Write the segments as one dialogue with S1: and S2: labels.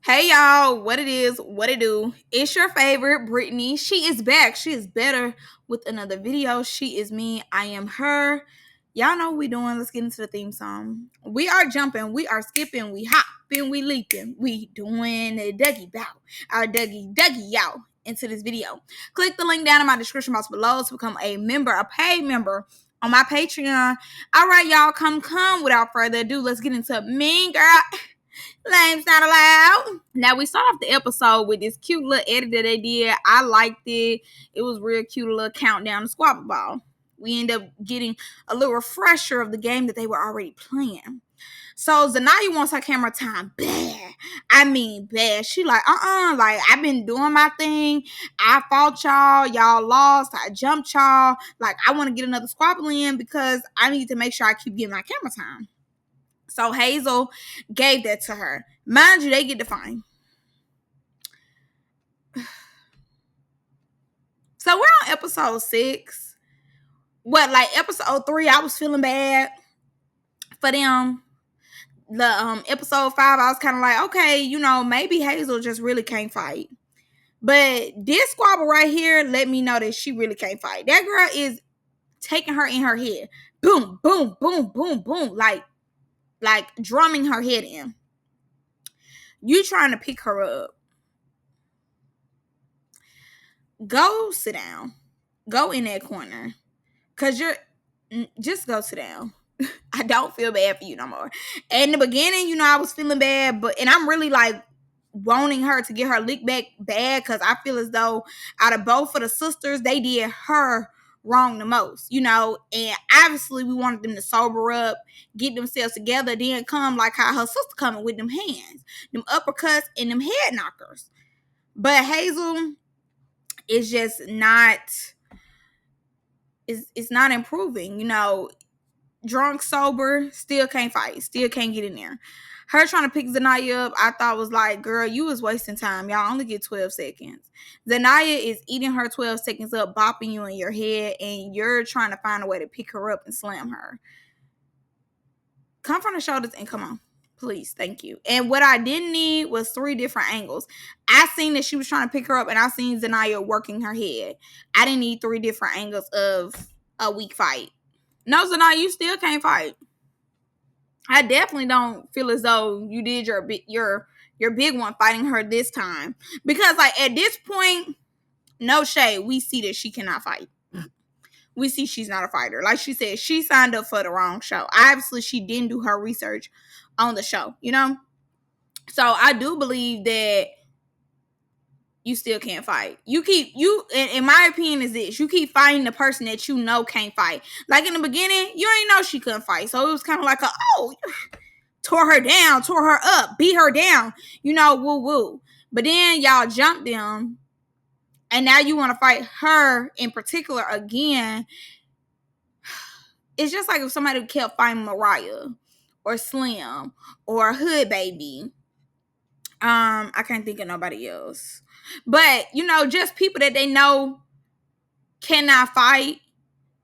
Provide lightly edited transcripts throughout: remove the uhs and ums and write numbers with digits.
S1: Hey y'all, what it is, what it do? It's your favorite Brittany. She is back. She is better with another video. She is me. I am her. Y'all know what we doing. Let's get into the theme song. We are jumping, we are skipping, we hopping, we leaping, we doing a Dougie bow. Our Dougie y'all into this video. Click the link down in my description box below to become a member, a paid member on my Patreon. All right, y'all, come without further ado. Let's get into Mean Girl. Lame's not allowed. Now we start off the episode with this cute little edit that they did. I liked it. It was real cute, a little countdown to Squabble. We end up getting a little refresher of the game that they were already playing. So Zanaya wants her camera time bad. I mean bad. She like, like I've been doing my thing. I fought y'all. Y'all lost. I jumped y'all. Like I want to get another Squabble in because I need to make sure I keep getting my camera time. So Hazel gave that to her. Mind you, they get the fine. So we're on episode 6. Like episode 3, I was feeling bad for them. The episode 5, I was kind of like, okay, maybe Hazel just really can't fight. But this Squabble right here let me know that she really can't fight. That girl is taking her in her head. Boom, boom, boom, boom, boom. Like drumming her head in. You trying to pick her up. Go sit down. Go in that corner. Because just go sit down. I don't feel bad for you no more. In the beginning, I was feeling bad. And I'm really like wanting her to get her lick back bad. Because I feel as though out of both of the sisters, they did her wrong the most. And obviously we wanted them to sober up, get themselves together, then come like how her sister coming with them hands. Them uppercuts and them head knockers. But Hazel is just not, it's not improving. Drunk, sober, still can't fight, still can't get in there. Her trying to pick Zanaya up, I thought was like, girl, you was wasting time. Y'all only get 12 seconds. Zanaya is eating her 12 seconds up, bopping you in your head, and you're trying to find a way to pick her up and slam her. Come from the shoulders and come on. Please, thank you. And what I didn't need was 3 different angles. I seen that she was trying to pick her up, and I seen Zanaya working her head. I didn't need 3 different angles of a weak fight. No, Zanaya, you still can't fight. I definitely don't feel as though you did your big one fighting her this time. Because like at this point, no shade, we see that she cannot fight. We see she's not a fighter. Like she said, she signed up for the wrong show. Obviously, she didn't do her research on the show, So I do believe that you still can't fight. In my opinion, is this. You keep fighting the person that you know can't fight. Like in the beginning, you ain't know she couldn't fight. So it was kind of like tore her down, tore her up, beat her down, woo woo. But then y'all jumped them. And now you want to fight her in particular again. It's just like if somebody kept fighting Mariah or Slim or Hood Baby. I can't think of nobody else. But, just people that they know cannot fight.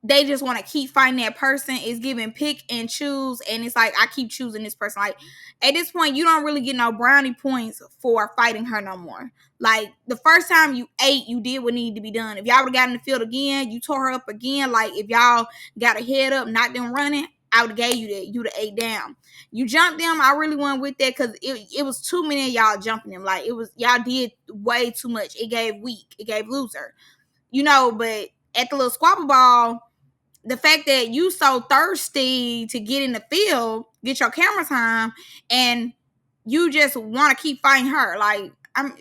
S1: They just want to keep fighting that person. Is giving pick and choose. And it's like, I keep choosing this person. Like, at this point, you don't really get no brownie points for fighting her no more. Like, the first time you ate, you did what needed to be done. If y'all would have got in the field again, you tore her up again. Like, if y'all got a head up, not them running, I would have gave you that. You would have ate down. You jumped them. I really went with that because it was too many of y'all jumping them. Like, y'all did way too much. It gave weak. It gave loser. But at the little Squabble Ball, the fact that you so thirsty to get in the field, get your camera time, and you just want to keep fighting her. Like,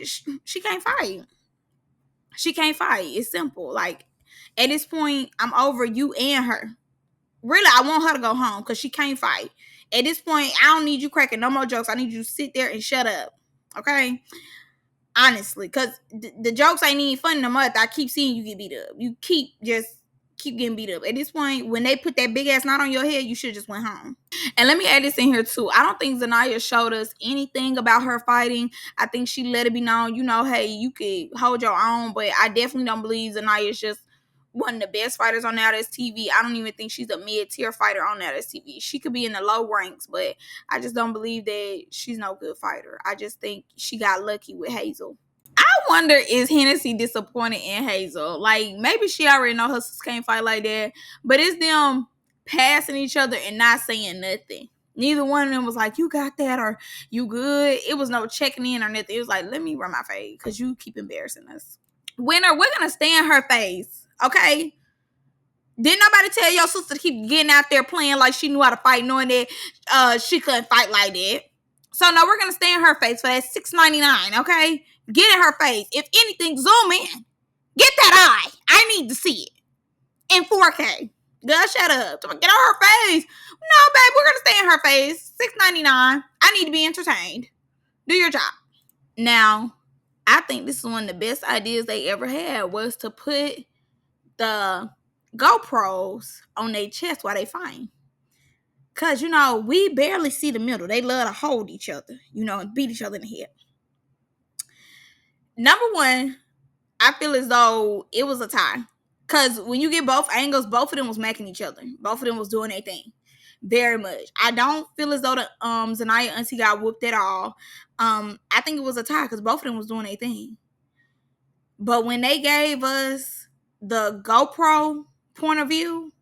S1: she can't fight. She can't fight. It's simple. Like, at this point, I'm over you and her. Really, I want her to go home because she can't fight. At this point, I don't need you cracking no more jokes. I need you to sit there and shut up. Okay? Honestly, because the jokes ain't even funny no more. I keep seeing you get beat up. You keep getting beat up. At this point, when they put that big ass knot on your head, you should just went home. And let me add this in here too. I don't think Zanaya showed us anything about her fighting. I think she let it be known, hey, you could hold your own, but I definitely don't believe Zanaya is just one of the best fighters on Now That's TV. I don't even think she's a mid-tier fighter on Now That's TV. She could be in the low ranks, but I just don't believe that she's no good fighter. I just think she got lucky with Hazel. I wonder, is Hennessy disappointed in Hazel? Like, maybe she already know her sisters can't fight like that, but it's them passing each other and not saying nothing. Neither one of them was like, you got that or you good. It was no checking in or nothing. It was like, let me run my face because you keep embarrassing us. Winner, we're going to stay in her face, okay? Didn't nobody tell your sister to keep getting out there playing like she knew how to fight, knowing that she couldn't fight like that. So, no, we're going to stay in her face for that $6.99, okay? Get in her face. If anything, zoom in. Get that eye. I need to see it. In 4K. Girl, shut up. Get on her face. No, babe, we're going to stay in her face. $6.99. I need to be entertained. Do your job. Now, I think this is one of the best ideas they ever had was to put the GoPros on their chest while they fight. Because, we barely see the middle. They love to hold each other, and beat each other in the head. Number one, I feel as though it was a tie. Because when you get both angles, both of them was macking each other. Both of them was doing their thing. Very much. I don't feel as though the Zanaya auntie got whooped at all. I think it was a tie because both of them was doing their thing. But when they gave us the GoPro point of view,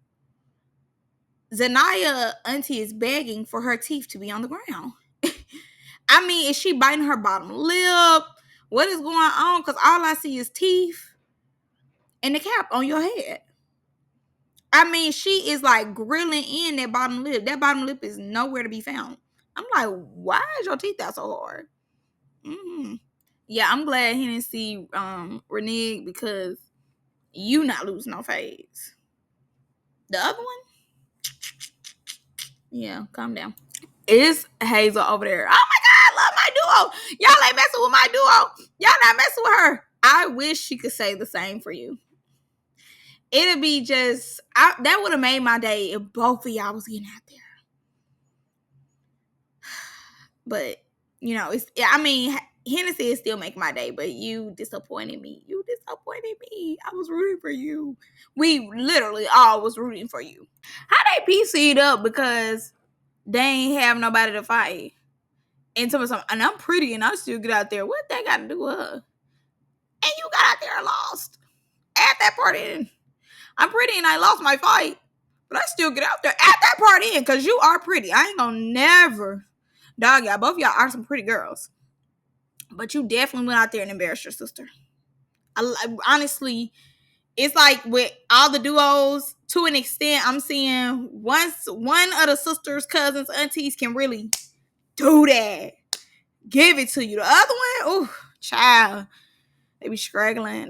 S1: Zanaya auntie is begging for her teeth to be on the ground. I mean, is she biting her bottom lip? What is going on? Because all I see is teeth and the cap on your head. I mean, she is like grilling in that bottom lip. That bottom lip is nowhere to be found. I'm like, why is your teeth out so hard? Yeah, I'm glad Hennessy reneged because you not losing no fades. The other one? Yeah, calm down. It's Hazel over there. Oh my God, I love my duo. Y'all ain't messing with my duo. Y'all not messing with her. I wish she could say the same for you. It'd be just, that would have made my day if both of y'all was getting out there. But, Hennessy is still making my day, but you disappointed me. I was rooting for you. We literally all was rooting for you. How they PC'd up because they ain't have nobody to fight. And and I'm pretty and I still get out there. What they got to do with her? And you got out there and lost. At that part in. I'm pretty and I lost my fight. But I still get out there at that part in because you are pretty. I ain't gonna never dog y'all. Both of y'all are some pretty girls. But you definitely went out there and embarrassed your sister. Honestly, it's like with all the duos, to an extent, I'm seeing once one of the sisters, cousins, aunties can really do that. Give it to you. The other one, ooh, child. They be struggling,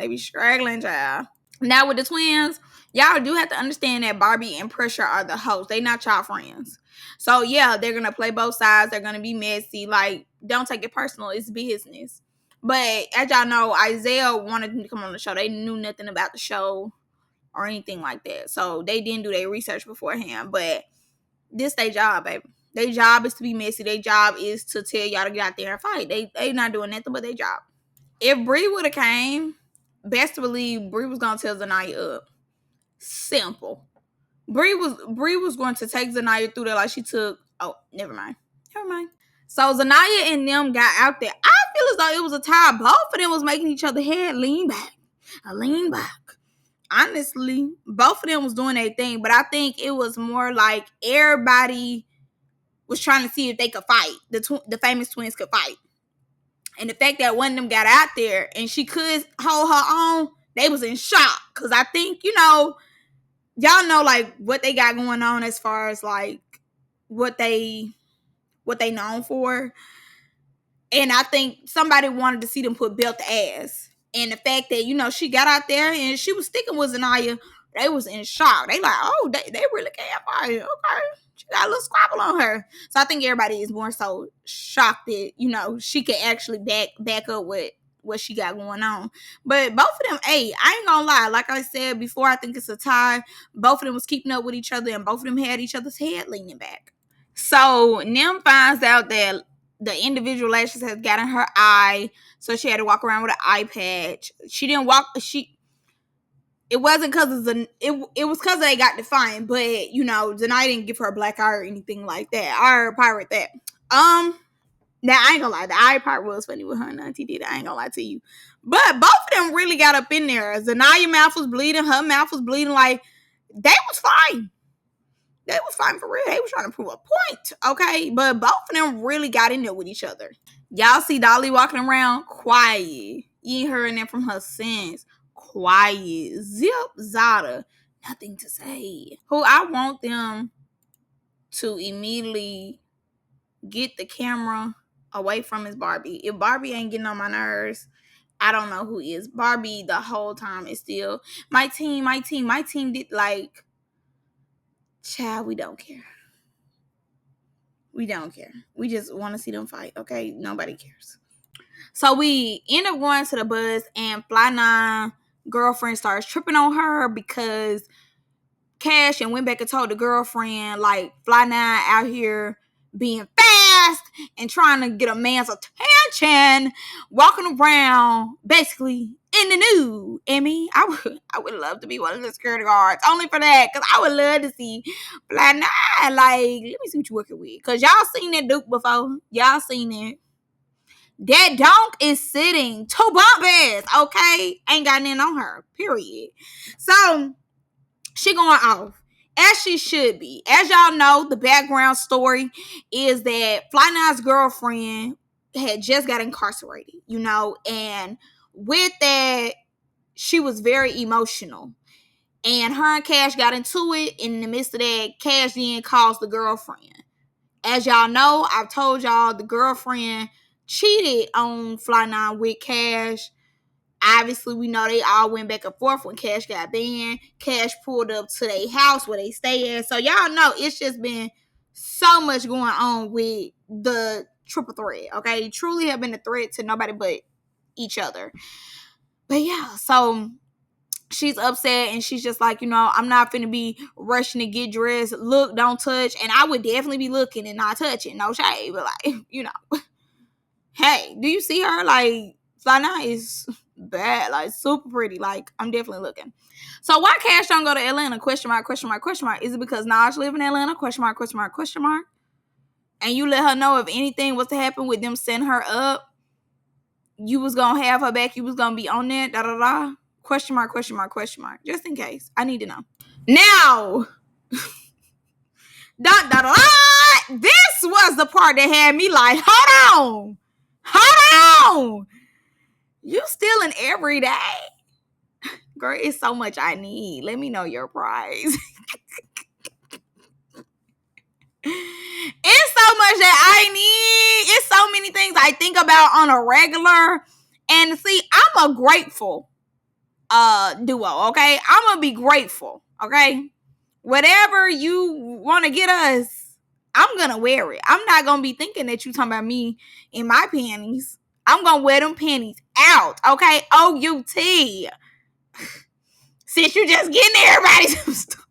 S1: child. Now with the twins, y'all do have to understand that Barbie and Pressure are the hosts. They not y'all friends. So yeah, they're gonna play both sides. They're gonna be messy. Like, don't take it personal. It's business. But as y'all know, Isaiah wanted them to come on the show. They knew nothing about the show or anything like that. So they didn't do their research beforehand. But this their job, baby. Their job is to be messy. Their job is to tell y'all to get out there and fight. They not doing nothing but their job. If Bree would have came, best to believe Bree was gonna tell Zanaya up. Simple. Bree was going to take Zanaya through there like she took. Oh, never mind. So Zanaya and them got out there. I feel as though it was a tie. Both of them was making each other head lean back. Honestly, both of them was doing their thing, but I think it was more like everybody was trying to see if they could fight. The famous twins could fight. And the fact that one of them got out there and she could hold her own, they was in shock. Because I think, y'all know, like, what they got going on as far as, like, what they known for. And I think somebody wanted to see them put belt to ass. And the fact that, she got out there and she was sticking with Zanaya, they was in shock. They like, oh, they really can't fight. Okay. She got a little squabble on her. So I think everybody is more so shocked that, she could actually back up with what she got going on. But both of them, I ain't gonna lie. Like I said before, I think it's a tie. Both of them was keeping up with each other and both of them had each other's head leaning back. So Nim finds out that the individual lashes has gotten her eye. So she had to walk around with an eye patch. She didn't walk. It wasn't because it was because they got defiant, but you know, Zanaya didn't give her a black eye or anything like that. I pirate that. Now I ain't gonna lie, the eye part was funny with her and Auntie did. I ain't gonna lie to you, but both of them really got up in there. Zanaya's mouth was bleeding, her mouth was bleeding. Like they was fine. They was fine for real. They was trying to prove a point, okay? But both of them really got in there with each other. Y'all see Dolly walking around quiet. You ain't heard that from her since. Quiet. Zip Zada. Nothing to say. Who I want them to immediately get the camera away from is Barbie. If Barbie ain't getting on my nerves, I don't know who is. Barbie the whole time is still my team did like, child, we don't care. We don't care. We just want to see them fight, okay? Nobody cares. So we end up going to the bus, and Fly Nine girlfriend starts tripping on her because Cash and went back and told the girlfriend, like, Fly Nine out here being fast and trying to get a man's attention, walking around basically in the nude. I would love to be one of the security guards only for that, because I would love to see Fly Nine. Like, let me see what you working with, because y'all seen that Duke before. Y'all seen it. That donk is sitting two bump beds, okay? Ain't got nothing on her, period. So she going off, as she should be. As y'all know, the background story is that Fly Nine's girlfriend had just got incarcerated, you know, and with that, she was very emotional. And her and Cash got into it. In the midst of that, Cash then calls the girlfriend. As y'all know, I've told y'all the girlfriend cheated on Fly Nine with Cash. Obviously, we know they all went back and forth when Cash got banned. Cash pulled up to their house where they stay at. So y'all know it's just been so much going on with the triple threat. Okay, truly have been a threat to nobody but each other. But yeah, so she's upset and she's just like, you know, I'm not finna be rushing to get dressed. Look, don't touch. And I would definitely be looking and not touching. No shade, but like, you know, hey, do you see her? Like, Fly Nine is bad, like super pretty. Like, I'm definitely looking. So why Cash don't go to Atlanta? Question mark, question mark, question mark. Is it because Naj live in Atlanta? Question mark, question mark, question mark. And you let her know if anything was to happen with them setting her up, you was gonna have her back. You was gonna be on there. Da da da. Question mark, question mark, question mark. Just in case. I need to know. Now, da da da. This was the part that had me like, hold on. Hold on. You stealing every day? Girl, it's so much I need. Let me know your price. It's so much that I need. It's so many things I think about on a regular. And see, I'm a grateful duo, okay? I'm gonna be grateful, okay? Whatever you want to get us, I'm gonna wear it. I'm not gonna be thinking that you talking about me in my panties. I'm gonna wear them panties out, okay? OUT. Since you just getting everybody's stuff.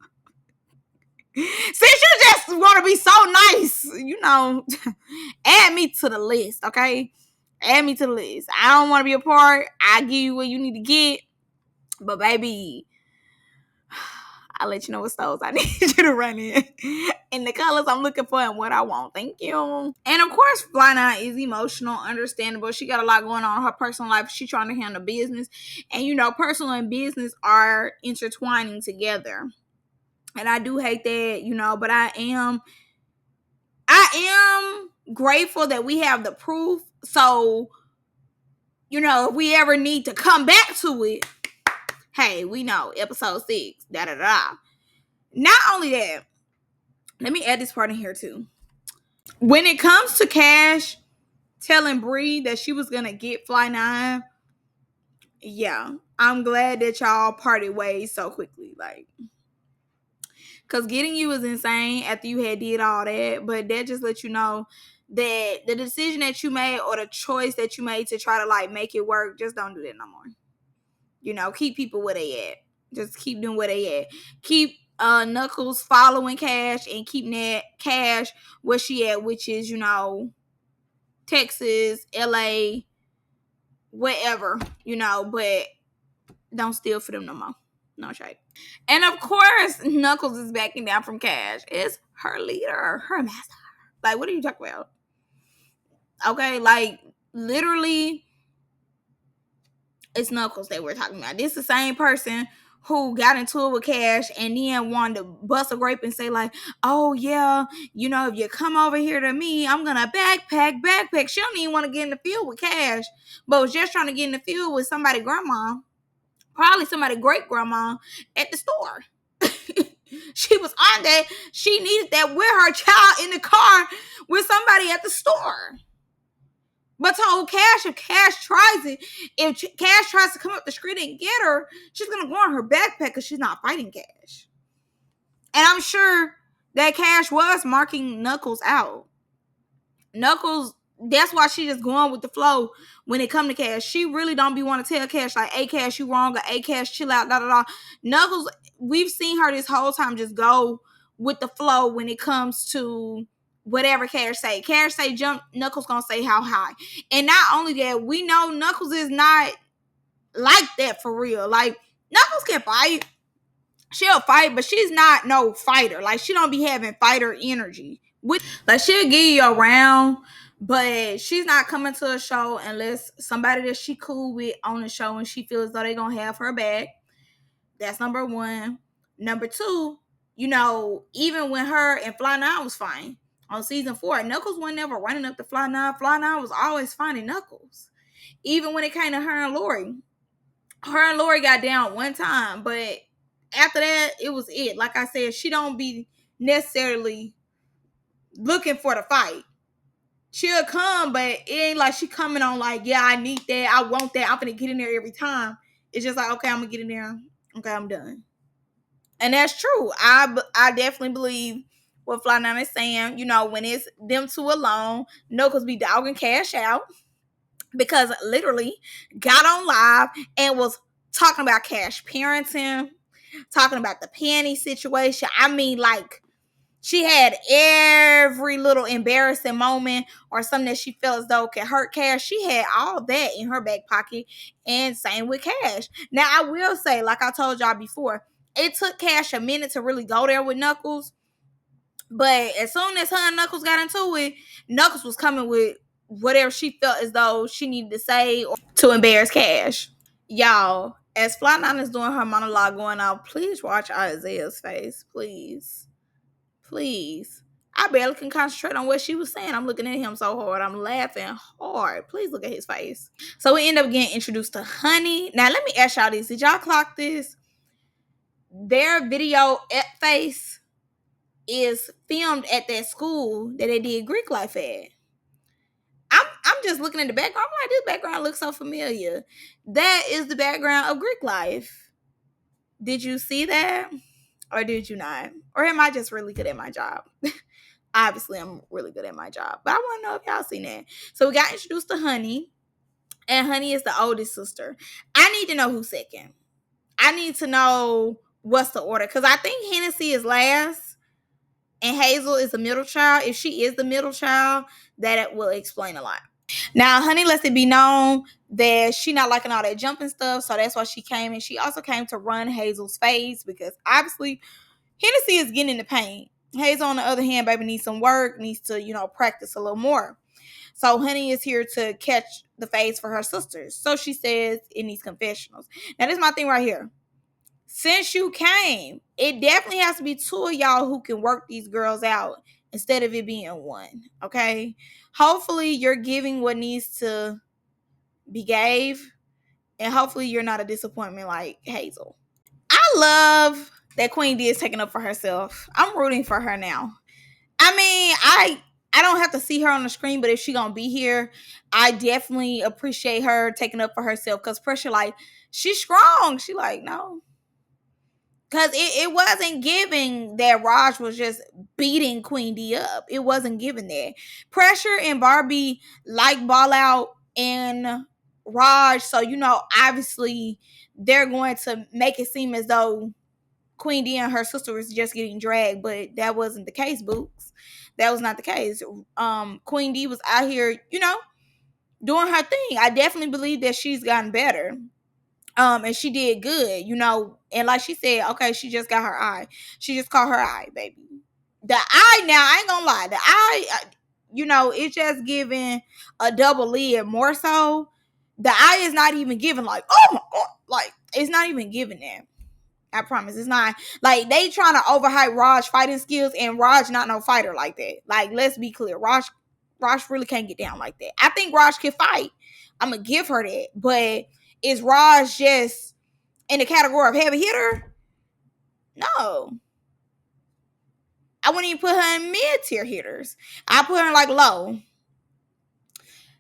S1: Since you just want to be so nice, you know, add me to the list, okay? Add me to the list. I don't want to be a part. I give you what you need to get. But baby, I'll let you know what stores I need you to run in. And the colors I'm looking for and what I want. Thank you. And of course, Fly Nine is emotional, understandable. She got a lot going on in her personal life. She's trying to handle business. And you know, personal and business are intertwining together. And I do hate that, you know, but I am grateful that we have the proof. So, you know, if we ever need to come back to it, hey, we know episode 6, da da da. Not only that, let me add this part in here too. When it comes to Cash telling Bree that she was gonna get Fly Nine, yeah, I'm glad that y'all parted ways so quickly. Like, because getting you was insane after you had did all that. But that just let you know that the decision that you made or the choice that you made to try to like make it work, just don't do that no more. You know, keep people where they at. Just keep doing where they at. Keep Knuckles following Cash and keep that Cash where she at, which is, you know, Texas, LA, wherever, you know, but don't steal for them no more. No shade. And of course, Knuckles is backing down from Cash. It's her leader, her master. Like, what are you talking about? Okay, like literally, it's Knuckles that we're talking about. This is the same person who got into it with Cash and then wanted to bust a grape and say like, oh yeah, you know, if you come over here to me, I'm gonna backpack. She don't even want to get in the field with Cash, but was just trying to get in the field with somebody grandma, probably somebody great grandma at the store. She was on that. She needed that with her child in the car with somebody at the store. But told Cash, if Cash tries it, if Cash tries to come up the street and get her, she's going to go on her backpack because she's not fighting Cash. And I'm sure that Cash was marking Knuckles out. Knuckles, that's why she just going with the flow when it come to Cash. She really don't be want to tell Cash like, hey Cash, you wrong, or hey Cash, chill out, da da da. Knuckles, we've seen her this whole time just go with the flow when it comes to whatever Cash say. Cash say jump, Knuckles gonna say how high. And not only that, we know Knuckles is not like that for real. Like, Knuckles can fight. She'll fight, but she's not no fighter. Like, she don't be having fighter energy. Like, she'll give you a round, but she's not coming to a show unless somebody that she cool with on the show and she feels as though they gonna have her back. That's number one. Number two, you know, even when her and Fly 9 was fine on season 4, Knuckles wasn't never running up to Fly 9. Fly 9 was always finding Knuckles. Even when it came to her and Lori. Her and Lori got down one time, but after that, it was it. Like I said, she don't be necessarily looking for the fight. She'll come, but it ain't like she coming on like, yeah, I need that, I want that, I'm gonna get in there every time. It's just like, okay, I'm gonna get in there. Okay, I'm done. And that's true. I definitely believe what Fly 9 is saying. You know, when it's them two alone, Knuckles be dogging Cash out because literally got on live and was talking about Cash parenting, talking about the panty situation. I mean, like, she had every little embarrassing moment or something that she felt as though could hurt Cash. She had all that in her back pocket, and same with Cash. Now, I will say, like I told y'all before, it took Cash a minute to really go there with Knuckles. But as soon as her and Knuckles got into it, Knuckles was coming with whatever she felt as though she needed to say or to embarrass Cash. Y'all, as Fly 9 is doing her monologue going out, please watch Isaiah's face. Please. Please. I barely can concentrate on what she was saying. I'm looking at him so hard. I'm laughing hard. Please look at his face. So we end up getting introduced to Honey. Now, let me ask y'all this. Did y'all clock this? Their video face is filmed at that school that they did Greek life at. I'm just looking at the background. I'm like, this background looks so familiar. That is the background of Greek life. Did you see that? Or did you not? Or am I just really good at my job? Obviously, I'm really good at my job. But I want to know if y'all seen that. So we got introduced to Honey. And Honey is the oldest sister. I need to know who's second. I need to know what's the order. Because I think Hennessy is last. And Hazel is the middle child. If she is the middle child, that will explain a lot. Now, Honey lets it be known that she not liking all that jumping stuff. So that's why she came. And she also came to run Hazel's face. Because obviously, Hennessy is getting in the paint. Hazel, on the other hand, baby, needs some work, needs to, you know, practice a little more. So Honey is here to catch the phase for her sisters. So she says in these confessionals. Now, this is my thing right here. Since you came, it definitely has to be two of y'all who can work these girls out instead of it being one, okay? Hopefully, you're giving what needs to be gave, and hopefully you're not a disappointment like Hazel. I love that Queen D is taking up for herself. I'm rooting for her now. I mean, I don't have to see her on the screen, but if she gonna be here, I definitely appreciate her taking up for herself. Cause Pressure, like, she's strong. She like, no. Cause it wasn't giving that Raj was just beating Queen D up. It wasn't giving that. Pressure and Barbie like Ball Out and Raj. So, you know, obviously they're going to make it seem as though Queen D and her sister was just getting dragged, but that wasn't the case, Books. That was not the case. Queen D was out here, you know, doing her thing. I definitely believe that she's gotten better. And she did good, and like she said, okay, she just got her eye. She just caught her eye, baby. The eye, now I ain't gonna lie, the eye, it's just giving a double lid more so. The eye is not even giving like, oh my god, like it's not even giving that. I promise it's not. Like, they trying to overhype Raj fighting skills, and Raj not no fighter like that. Like, let's be clear, Raj really can't get down like that. I think Raj can fight. I'm gonna give her that, but is Raj just in the category of heavy hitter? No. I wouldn't even put her in mid-tier hitters. I put her in like low.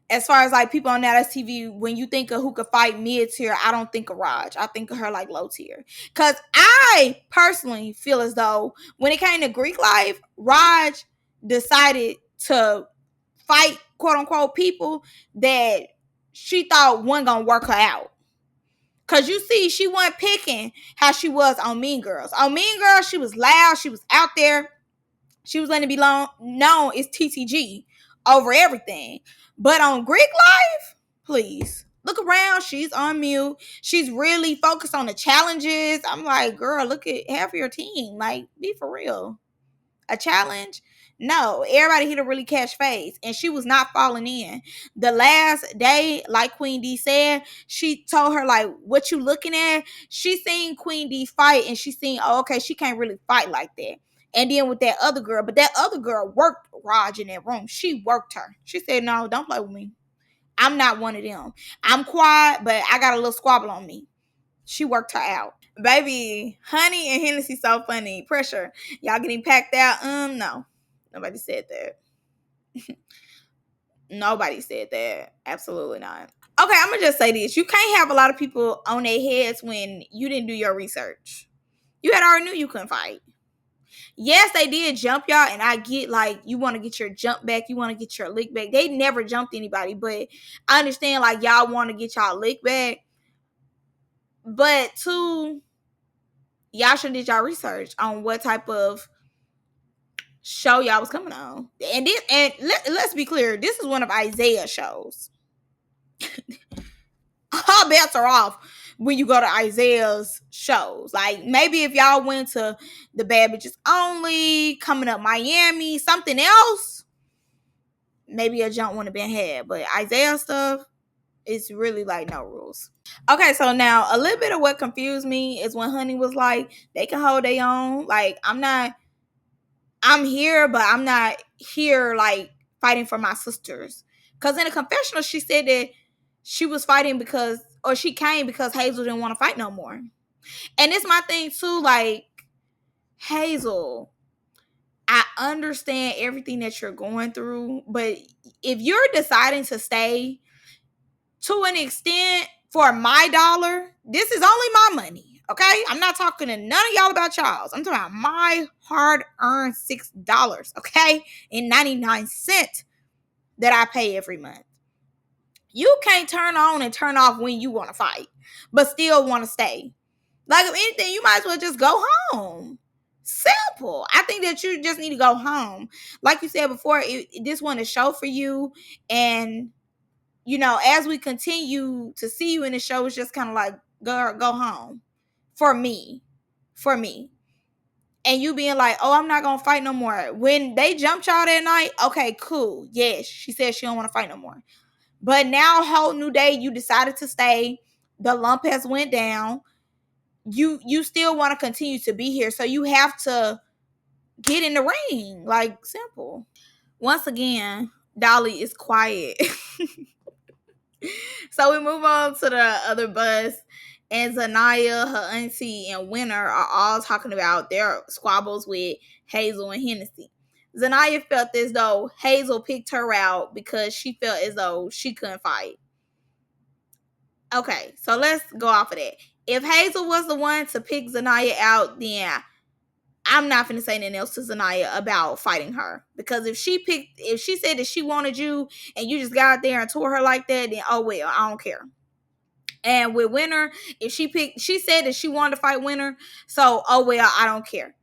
S1: As far as like people on that TV, when you think of who could fight mid-tier, I don't think of Raj. I think of her like low tier. Because I personally feel as though when it came to Greek life, Raj decided to fight, quote unquote, people that she thought wasn't going to work her out. Because you see, she wasn't picking how she was on Mean Girls. On Mean Girls, she was loud. She was out there. She was letting it be known as TTG over everything. But on Greek life, please look around. She's on mute. She's really focused on the challenges. I'm like, girl, look at half of your team. Like, be for real. A challenge? No, everybody here to really catch phase, and she was not falling in. The last day, like Queen D said, she told her, like, what you looking at? She seen Queen D fight, and she seen, oh, okay, she can't really fight like that. And then with that other girl, but that other girl worked Raj in that room. She worked her. She said, no, don't play with me. I'm not one of them. I'm quiet, but I got a little squabble on me. She worked her out. Baby, Honey and Hennessy so funny. Pressure. Y'all getting packed out? No. Nobody said that. Nobody said that. Absolutely not. Okay, I'm going to just say this. You can't have a lot of people on their heads when you didn't do your research. You had already knew you couldn't fight. Yes, they did jump y'all, and I get, like, you want to get your jump back. You want to get your lick back. They never jumped anybody, but I understand, like, y'all want to get y'all lick back. But, two, y'all should did y'all research on what type of show y'all was coming on. And let's be clear, this is one of Isaiah's shows. All bets are off when you go to Isaiah's shows. Like, maybe if y'all went to the Bad Bitches Only, Coming Up Miami, something else, maybe a jump wouldn't have been had. But Isaiah stuff, it's really like no rules. Okay, so now a little bit of what confused me is when Honey was like, they can hold their own. Like, I'm here, but I'm not here like fighting for my sisters. Because in the confessional, she said that she was fighting she came because Hazel didn't want to fight no more. And it's my thing too, like, Hazel, I understand everything that you're going through, but if you're deciding to stay to an extent for my dollar, this is only my money, okay? I'm not talking to none of y'all about y'all's. I'm talking about my hard-earned $6, okay? And 99 cents that I pay every month. You can't turn on and turn off when you want to fight, but still want to stay. Like, if anything, you might as well just go home. Simple. I think that you just need to go home. Like you said before, this one is a show for you. And, as we continue to see you in the show, it's just kind of like, go home. For me. And you being like, oh, I'm not going to fight no more. When they jumped y'all that night, okay, cool. Yes, she said she don't want to fight no more. But now, whole new day, you decided to stay. The lump has went down. You still want to continue to be here. So you have to get in the ring. Like, simple. Once again, Dolly is quiet. So we move on to the other bus. And Zanaya, her auntie, and Winter are all talking about their squabbles with Hazel and Hennessy. Zanaya felt as though Hazel picked her out because she felt as though she couldn't fight. Okay, so let's go off of that. If Hazel was the one to pick Zanaya out, then I'm not finna say anything else to Zanaya about fighting her. Because if she said that she wanted you and you just got out there and tore her like that, then oh well, I don't care. And with Winter, if she said that she wanted to fight Winter, so oh well, I don't care.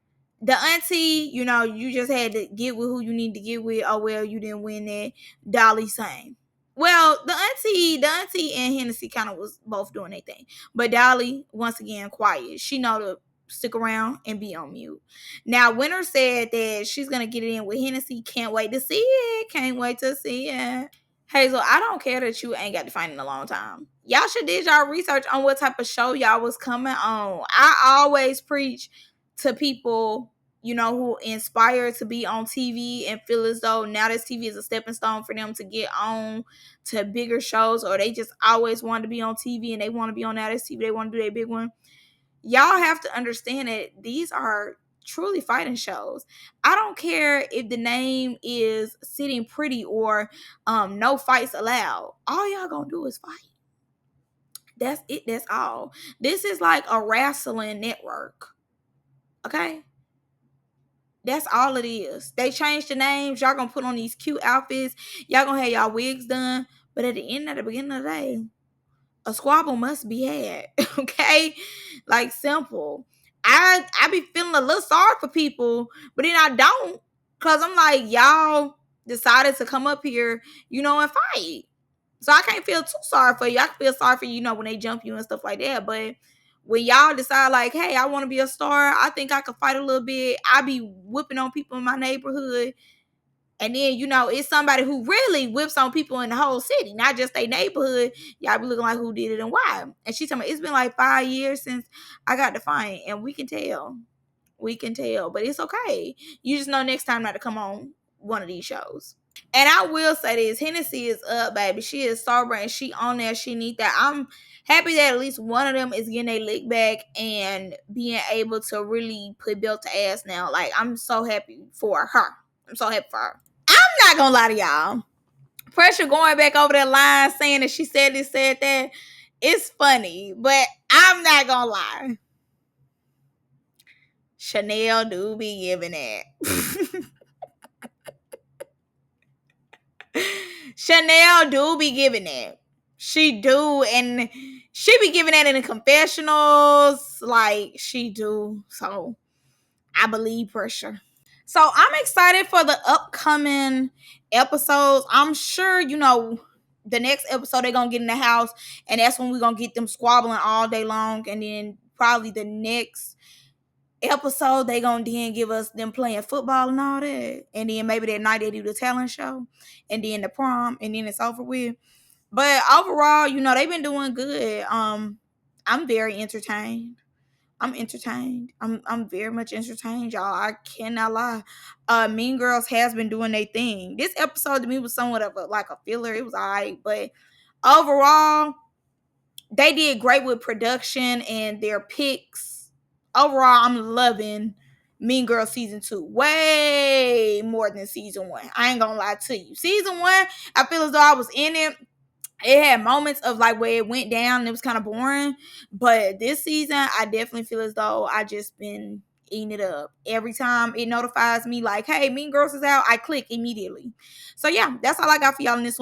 S1: The auntie, you just had to get with who you need to get with. Oh well, you didn't win that. Dolly, same. Well, the auntie and Hennessy kind of was both doing their thing. But Dolly, once again, quiet. She know to stick around and be on mute. Now, Winter said that she's gonna get it in with Hennessy. Can't wait to see it. Can't wait to see it. Hazel, I don't care that you ain't got to find in a long time. Y'all should did y'all research on what type of show y'all was coming on. I always preach to people, who inspire to be on TV and feel as though now this TV is a stepping stone for them to get on to bigger shows, or they just always wanted to be on TV and they want to be on now this TV. They want to do their big one. Y'all have to understand that these are truly fighting shows. I don't care if the name is Sitting Pretty or No Fights Allowed. All y'all gonna do is fight. That's it. That's all. This is like a wrestling network. Okay? That's all it is. They changed the names. Y'all gonna put on these cute outfits. Y'all gonna have y'all wigs done. But at the end of the beginning of the day, a squabble must be had. Okay? Like simple. I be feeling a little sorry for people, but then I don't. Cause I'm like, y'all decided to come up here, and fight. So I can't feel too sorry for you. I can feel sorry for you, when they jump you and stuff like that. But when y'all decide like, hey, I want to be a star, I think I could fight a little bit. I be whipping on people in my neighborhood. And then, it's somebody who really whips on people in the whole city, not just their neighborhood. Y'all be looking like who did it and why. And she told me it's been like 5 years since I got to fight. And we can tell. We can tell. But it's okay. You just know next time not to come on one of these shows. And I will say this, Hennessy is up, baby. She is sober and she on there. She need that. I'm happy that at least one of them is getting a lick back and being able to really put belt to ass now. Like, I'm so happy for her. I'm so happy for her. I'm not gonna lie to y'all. Pressure going back over that line saying that she said this, said that. It's funny, but I'm not gonna lie. Chanel do be giving that. Chanel do be giving that. She do, and she be giving that in the confessionals. Like, she do. So, I believe Pressure. So, I'm excited for the upcoming episodes. I'm sure, the next episode they're going to get in the house, and that's when we're going to get them squabbling all day long. And then probably the next episode they gonna then give us them playing football and all that, and then maybe that night they do the talent show, and then the prom, and then it's over with. But overall, they've been doing good. I'm very entertained. I'm entertained. I'm very much entertained, y'all. I cannot lie. Mean Girls has been doing their thing. This episode to me was somewhat of a filler. It was alright, but overall, they did great with production and their picks. Overall, I'm loving Mean Girl season 2 way more than season 1. I ain't gonna lie to you. Season 1, I feel as though I was in it. It had moments of like where it went down and it was kind of boring. But this season, I definitely feel as though I just been eating it up. Every time it notifies me like, hey, Mean Girls is out, I click immediately. So yeah, that's all I got for y'all in this one.